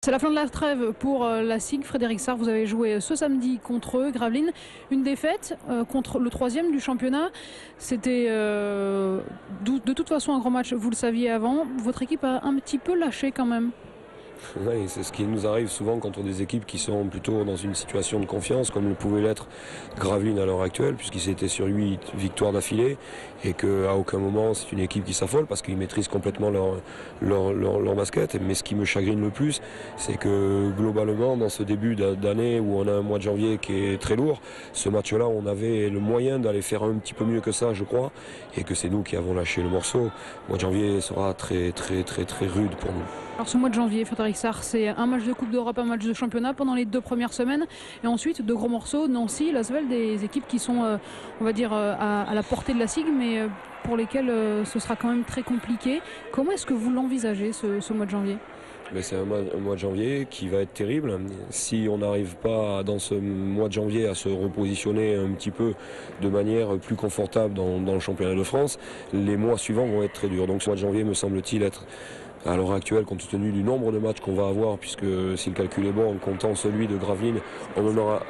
C'est la fin de la trêve pour la SIG. Frédéric Sarr, vous avez joué ce samedi contre eux, Gravelines. Une défaite contre le 3e du championnat. C'était de toute façon un grand match, vous le saviez avant. Votre équipe a un petit peu lâché quand même. Oui, c'est ce qui nous arrive souvent contre des équipes qui sont plutôt dans une situation de confiance, comme le pouvait l'être Gravelines à l'heure actuelle, puisqu'ils étaient sur 8 victoires d'affilée, et qu'à aucun moment c'est une équipe qui s'affole, parce qu'ils maîtrisent complètement leur basket. Mais ce qui me chagrine le plus, c'est que globalement, dans ce début d'année où on a un mois de janvier qui est très lourd, ce match-là, on avait le moyen d'aller faire un petit peu mieux que ça, je crois, et que c'est nous qui avons lâché le morceau. Le mois de janvier sera très rude pour nous. Alors ce mois de janvier, Frédéric Sarr, c'est un match de Coupe d'Europe, un match de championnat pendant les 2 premières semaines. Et ensuite, de gros morceaux, Nancy, Lasvel, des équipes qui sont, on va dire, à la portée de la SIG, mais pour lesquelles ce sera quand même très compliqué. Comment est-ce que vous l'envisagez, ce mois de janvier ? C'est un mois de janvier qui va être terrible. Si on n'arrive pas dans ce mois de janvier à se repositionner un petit peu de manière plus confortable dans le championnat de France, les mois suivants vont être très durs. Donc ce mois de janvier me semble-t-il être, à l'heure actuelle, compte tenu du nombre de matchs qu'on va avoir, puisque si le calcul est bon, en comptant celui de Gravelines, on en aura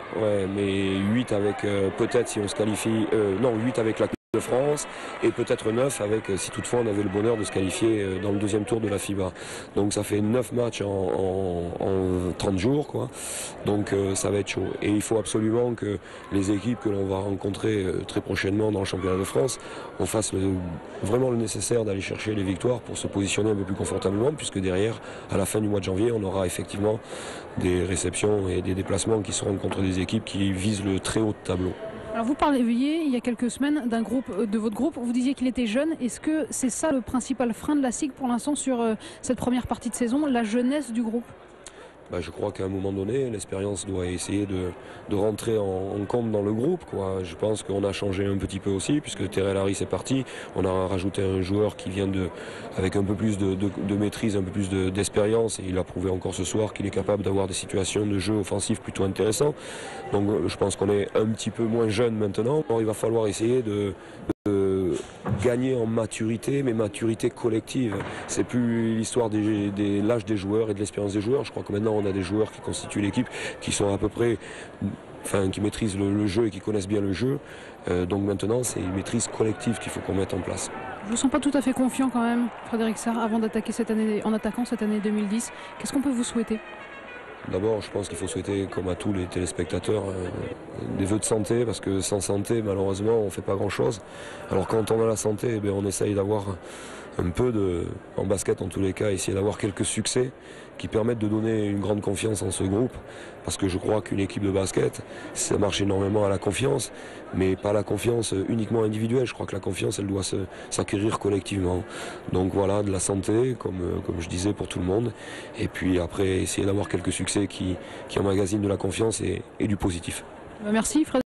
mais 8 avec peut-être si on se qualifie, 8 avec la Coupe de France et peut-être 9 avec si toutefois on avait le bonheur de se qualifier dans le 2e tour de la FIBA. Donc ça fait 9 matchs en 30 jours quoi. Donc ça va être chaud. Et il faut absolument que les équipes que l'on va rencontrer très prochainement dans le championnat de France, on fasse vraiment le nécessaire d'aller chercher les victoires pour se positionner un peu plus confortablement, puisque derrière, à la fin du mois de janvier, on aura effectivement des réceptions et des déplacements qui seront contre des équipes qui visent le très haut de tableau. Alors vous parliez il y a quelques semaines d'un groupe, de votre groupe, vous disiez qu'il était jeune. Est-ce que c'est ça le principal frein de la SIG pour l'instant sur cette première partie de saison, la jeunesse du groupe ? Je crois qu'à un moment donné, l'expérience doit essayer de rentrer en compte dans le groupe, quoi. Je pense qu'on a changé un petit peu aussi, puisque Terrell Harris est parti. On a rajouté un joueur qui vient avec un peu plus de maîtrise, un peu plus d'expérience, et il a prouvé encore ce soir qu'il est capable d'avoir des situations de jeu offensif plutôt intéressantes. Donc je pense qu'on est un petit peu moins jeune maintenant. Alors, il va falloir essayer de gagner en maturité, mais maturité collective. C'est plus l'histoire de l'âge des joueurs et de l'expérience des joueurs. Je crois que maintenant on a des joueurs qui constituent l'équipe, qui sont à peu près, qui maîtrisent le jeu et qui connaissent bien le jeu. Donc maintenant c'est une maîtrise collective qu'il faut qu'on mette en place. Je ne vous sens pas tout à fait confiant quand même, Frédéric Sarr, avant d'attaquer en attaquant cette année 2010. Qu'est-ce qu'on peut vous souhaiter ? D'abord, je pense qu'il faut souhaiter, comme à tous les téléspectateurs, des vœux de santé, parce que sans santé, malheureusement, on ne fait pas grand-chose. Alors quand on a la santé, on essaye d'avoir un peu en basket en tous les cas, essayer d'avoir quelques succès qui permettent de donner une grande confiance en ce groupe, parce que je crois qu'une équipe de basket, ça marche énormément à la confiance, mais pas la confiance uniquement individuelle. Je crois que la confiance, elle doit s'acquérir collectivement. Donc voilà, de la santé, comme je disais, pour tout le monde, et puis après essayer d'avoir quelques succès qui emmagasinent de la confiance et du positif. Merci Frédéric.